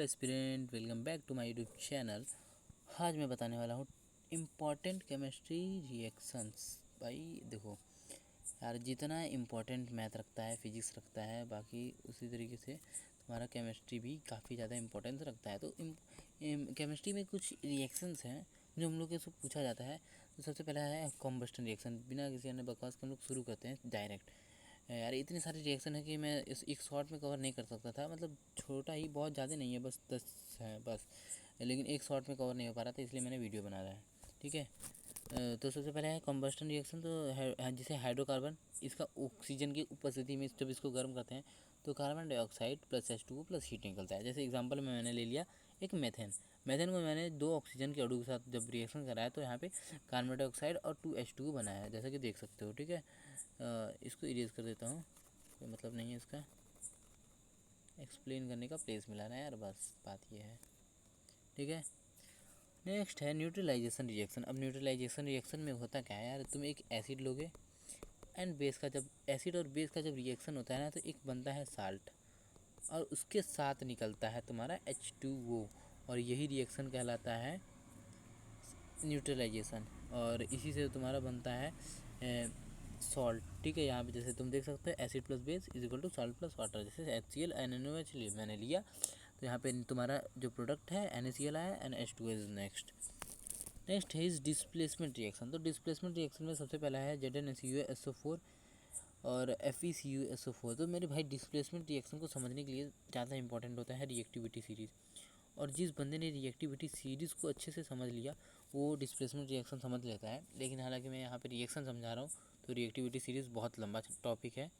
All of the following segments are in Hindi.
Aspirant, welcome back to my YouTube channel. आज मैं बताने वाला हूँ इम्पॉर्टेंट केमिस्ट्री रिएक्शंस। भाई देखो यार, जितना इम्पोर्टेंट मैथ रखता है, फिजिक्स रखता है, बाकी उसी तरीके से तुम्हारा केमिस्ट्री भी काफ़ी ज़्यादा इम्पोर्टेंस रखता है। तो केमिस्ट्री में कुछ रिएक्शंस हैं जो हम लोग के से पूछा जाता है। तो सबसे पहला है कॉम्बस्टन रिएक्शन। बिना किसी अन्य बकवास के हम लोग शुरू करते हैं डायरेक्ट। यार इतनी सारी रिएक्शन है कि मैं इस एक शॉर्ट में कवर नहीं कर सकता था। मतलब छोटा ही, बहुत ज़्यादा नहीं है, बस 10 है बस, लेकिन एक शॉर्ट में कवर नहीं हो पा रहा था, इसलिए मैंने वीडियो बना रहा है। ठीक है। तो सबसे पहले है कम्बस्टन रिएक्शन। तो जिसे हाइड्रोकार्बन, इसका ऑक्सीजन की उपस्थिति में जब इसको गर्म करते हैं तो carbon dioxide plus H2O plus heat निकलता है। जैसे एग्जांपल में मैंने ले लिया एक मेथेन। मेथेन को मैंने 2 ऑक्सीजन के अणु के साथ जब रिएक्शन कराया तो यहाँ पे कार्बन डाइऑक्साइड और 2H2O बनाया है, जैसा कि देख सकते हो। ठीक है। इसको इरेज कर देता हूँ, कोई मतलब नहीं है इसका एक्सप्लेन करने का, प्लेस मिला रहा है यार, बस बात ये है। ठीक है। नेक्स्ट है न्यूट्रलाइजेशन रिएक्शन। अब न्यूट्रलाइजेशन रिएक्शन में होता क्या है यार, तुम एक एसिड लोगे एंड बेस का, जब एसिड और बेस का जब रिएक्शन होता है ना, तो एक बनता है साल्ट और उसके साथ निकलता है तुम्हारा H2O, और यही रिएक्शन कहलाता है न्यूट्रलाइजेशन। और इसी से तुम्हारा बनता है सॉल्ट। ठीक है। यहाँ पे जैसे तुम देख सकते हो acid plus base is equal to salt plus water. जैसे HCl NaNOH मैंने लिया, तो यहाँ पे तुम्हारा जो प्रोडक्ट है NaCl आया एंड H2O इज नेक्स्ट है इस डिस्प्लेसमेंट रिएक्शन। तो डिस्प्लेसमेंट रिएक्शन में सबसे पहला है ZnCuSO4 और FeCuSO4। तो मेरे भाई डिस्प्लेसमेंट रिएक्शन को समझने के लिए ज़्यादा इंपॉर्टेंट होता है रिएक्टिविटी सीरीज़। और जिस बंदे ने रिएक्टिविटी सीरीज़ को अच्छे से समझ लिया वो डिस्प्लेसमेंट रिएक्शन समझ लेता है। लेकिन हालांकि मैं यहाँ पे रिएक्शन समझा रहा हूँ, तो रिएक्टिविटी सीरीज़ बहुत लंबा टॉपिक है।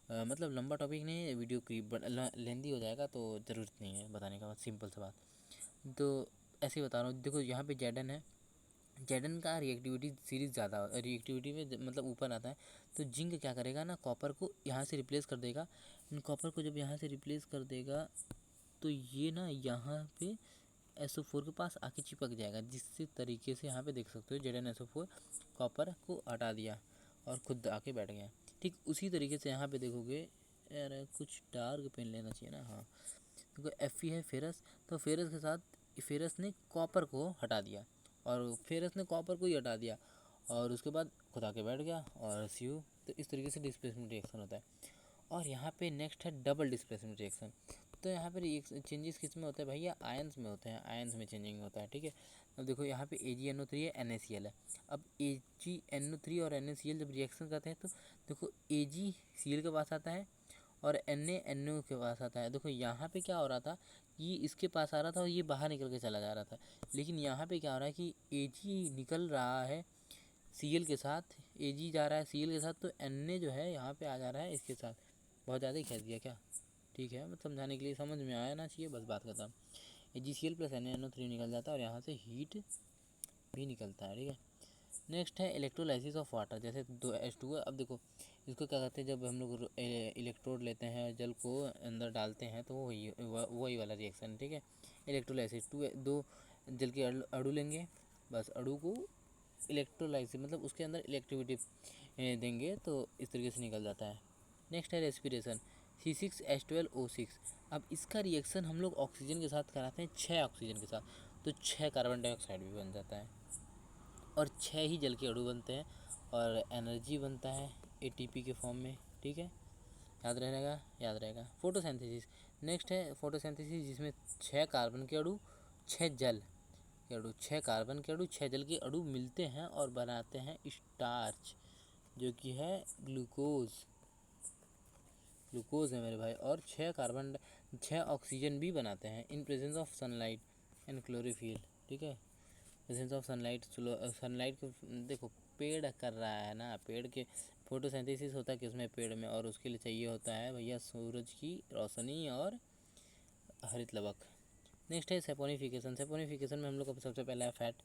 मतलब लंबा टॉपिक नहीं है, वीडियो की लेंदी हो जाएगा, तो ज़रूरत नहीं है बताने का, बस सिंपल सा बात। तो ऐसे ही बता रहा हूँ। देखो यहाँ पे Zn है, Zn का रिएक्टिविटी सीरीज़ ज़्यादा, रिएक्टिविटी में मतलब ऊपर आता है। तो जिंक क्या करेगा ना, कॉपर को यहाँ से रिप्लेस कर देगा। कॉपर को जब यहाँ से रिप्लेस कर देगा तो ये ना यहाँ पे SO4 के पास आके चिपक जाएगा, जिससे तरीके से यहाँ पे देख सकते हो ZnSO4 कॉपर को हटा दिया और खुद आके बैठ गया। ठीक उसी तरीके से यहाँ पे देखोगे, यार कुछ डार्क पेन लेना चाहिए ना। हाँ देखो Fe है फेरस, तो फेरस के साथ फेरस ने कॉपर को हटा दिया और फेरस ने कॉपर को ही हटा दिया और उसके बाद खुद आके बैठ गया और Cu। तो इस तरीके से डिस्प्लेसमेंट रिएक्शन होता है। और यहाँ पे नेक्स्ट है डबल डिस्प्लेसमेंट रिएक्शन। तो यहाँ पर चेंजेस किस में होता है भैया, आयंस में होते हैं, आयंस में चेंजिंग होता है। ठीक है। अब देखो यहाँ पे AgNO3 है, NaCl है। अब AgNO3 और NaCl जब रिएक्शन करते हैं तो देखो AgCl के पास आता है और NaNO के पास आता है। देखो यहाँ पे क्या हो रहा था, ये इसके पास आ रहा था और ये बाहर निकल के चला जा रहा था। लेकिन यहाँ पे क्या हो रहा है कि Ag निकल रहा है Cl के साथ, Ag जा रहा है Cl के साथ, तो Na जो है यहाँ पे आ जा रहा है इसके साथ। बहुत ज़्यादा ही खींच दिया क्या? ठीक है, मतलब समझाने के लिए समझ में आया ना चाहिए, बस बात खत्म। AgCl प्लस NaNO3 निकल जाता है और यहाँ से हीट भी निकलता है। ठीक है। नेक्स्ट है इलेक्ट्रोलाइसिस ऑफ वाटर। जैसे 2H2। अब देखो इसको क्या कहते हैं, जब हम लोग इलेक्ट्रोड लेते हैं, जल को अंदर डालते हैं, तो वही वाला रिएक्शन। ठीक है। इलेक्ट्रोलाइसिस, दो जल के अणु लेंगे, बस अणु को इलेक्ट्रोलाइसिस मतलब उसके अंदर इलेक्ट्रिविटी देंगे, तो इस तरीके से निकल जाता है। नेक्स्ट है रेस्पिरेशन, C6H12O6। अब इसका रिएक्शन हम लोग ऑक्सीजन के साथ कराते हैं, 6 ऑक्सीजन के साथ, तो 6 कार्बन डाइऑक्साइड भी बन जाता है और 6 ही जल के अणु बनते हैं और एनर्जी बनता है ATP के फॉर्म में। ठीक है, याद रहेगा, याद रहेगा। फोटोसिंथेसिस नेक्स्ट है, फोटोसिंथेसिस जिसमें 6 कार्बन के अणु, 6 जल के अणु, 6 कार्बन के अणु, 6 जल के अणु मिलते हैं और बनाते हैं स्टार्च, जो कि है ग्लूकोज। ग्लूकोज है मेरे भाई। और 6 ऑक्सीजन भी बनाते हैं in presence of sunlight and chlorophyll. ठीक है। प्रेजेंस ऑफ सनलाइट, सनलाइट को देखो पेड़ कर रहा है ना, पेड़ के फोटोसिंथेसिस होता है किसमें, पेड़ में, और उसके लिए चाहिए होता है भैया सूरज की रोशनी और हरित लवक। नेक्स्ट है सेपोनिफिकेशन। सेपोनिफिकेशन में हम लोग को सबसे पहला है फैट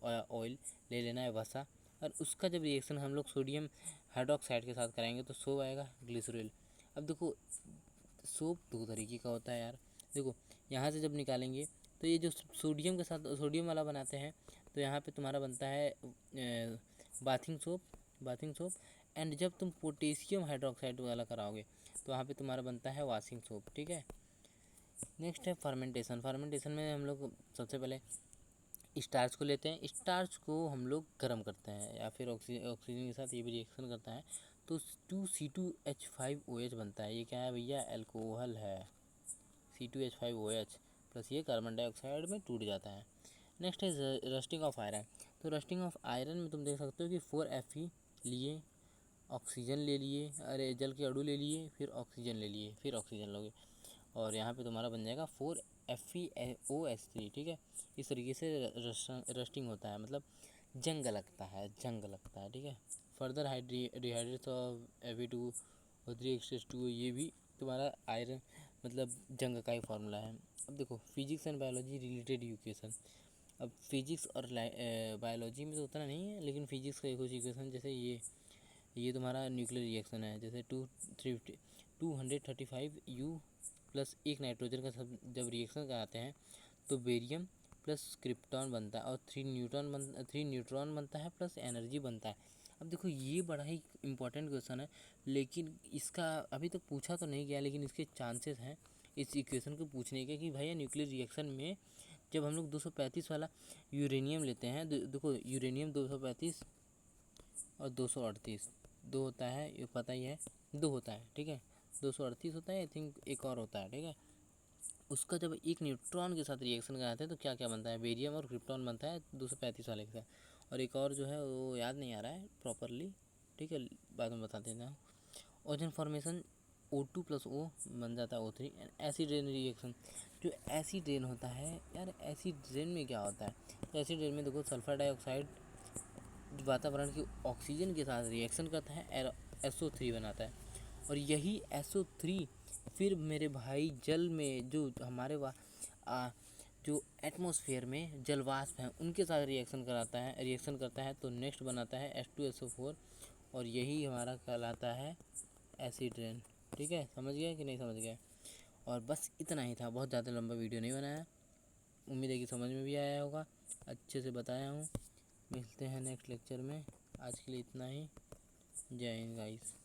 ऑयल ले लेना है, वसा, और उसका जब रिएक्शन हम लोग सोडियम हाइड्रोक्साइड के साथ कराएंगे तो सोप आएगा ग्लिसरॉल। अब देखो सोप 2 तरीके का होता है यार। देखो यहाँ से जब निकालेंगे तो ये जो सोडियम के साथ सोडियम वाला बनाते हैं, तो यहाँ पे तुम्हारा बनता है bathing soap, bathing soap. And जब तुम पोटेशियम हाइड्रोक्साइड वाला कराओगे तो वहाँ पे तुम्हारा बनता है वॉशिंग सोप। ठीक है। नेक्स्ट है फर्मेंटेशन। फर्मेंटेशन में हम लोग सबसे पहले स्टार्च को लेते हैं, स्टार्च को हम लोग गर्म करते हैं या फिर ऑक्सीजन के साथ ये भी रिएक्शन करता है तो 2C2H5OH बनता है। ये क्या है भैया, अल्कोहल है, C2H5OH प्लस ये कार्बन डाइऑक्साइड में टूट जाता है। नेक्स्ट है रस्टिंग ऑफ आयरन। तो रस्टिंग ऑफ आयरन में तुम देख सकते हो कि 4Fe लिए, ऑक्सीजन ले लिए, अरे जल के अणु ले लिए, फिर ऑक्सीजन ले लिए, फिर ऑक्सीजन लोगे और यहाँ पे तुम्हारा बन जाएगा 4FeOH3। ठीक है, इस तरीके से रस्टिंग होता है, मतलब जंग लगता है, जंग लगता है। ठीक है, फर्दर डिहाइड्रेट ऑफ Fe2O3 ये भी तुम्हारा आयरन मतलब जंग का ही फॉर्मूला है। अब देखो physics and biology related equation. अब फिजिक्स और बायोलॉजी में तो उतना नहीं है, लेकिन फिजिक्स का एक कुछ इक्वेशन जैसे ये तुम्हारा न्यूक्लियर रिएक्शन है, जैसे 235U प्लस एक नाइट्रोजन का सब जब रिएक्शन कराते हैं तो बेरियम प्लस क्रिप्टॉन बनता है और 3 न्यूट्रॉन बनता है प्लस एनर्जी बनता है। अब देखो ये बड़ा ही इंपॉर्टेंट क्वेश्चन है, लेकिन इसका अभी तक पूछा तो नहीं गया, लेकिन इसके चांसेस हैं इस इक्वेशन को पूछने के कि भैया न्यूक्लियर रिएक्शन में जब हम लोग 235 वाला यूरेनियम लेते हैं, देखो यूरेनियम 235 और 238 दो होता है, ये पता ही है, दो होता है। ठीक है, 238 होता है, आई थिंक एक और होता है। ठीक है, उसका जब एक न्यूट्रॉन के साथ रिएक्शन कराते हैं तो क्या क्या बनता है, बेरियम और क्रिप्टॉन बनता है 235 वाले के साथ, और एक और जो है वो याद नहीं आ रहा है प्रॉपरली। ठीक है, बाद में बता देना। ओजन फॉर्मेशन O2 प्लस O बन जाता है O3। एसिड रेन रिएक्शन, जो एसिड रेन होता है यार, एसिड रेन में क्या होता है, तो एसिड रेन में देखो सल्फर डाइऑक्साइड वातावरण की ऑक्सीजन के साथ रिएक्शन करता है, SO3 बनाता है, और यही SO3 फिर मेरे भाई जल में जो हमारे जो एटमॉस्फेयर में जल वाष्प हैं उनके साथ रिएक्शन करता है तो नेक्स्ट बनाता है H2SO4, और यही हमारा कहलाता है एसिड रेन। ठीक है, समझ गए कि नहीं समझ गए। और बस इतना ही था, बहुत ज़्यादा लंबा वीडियो नहीं बनाया, उम्मीद है कि समझ में भी आया होगा, अच्छे से बताया हूँ। मिलते हैं नेक्स्ट लेक्चर में, आज के लिए इतना ही। जय हिंद गाइस।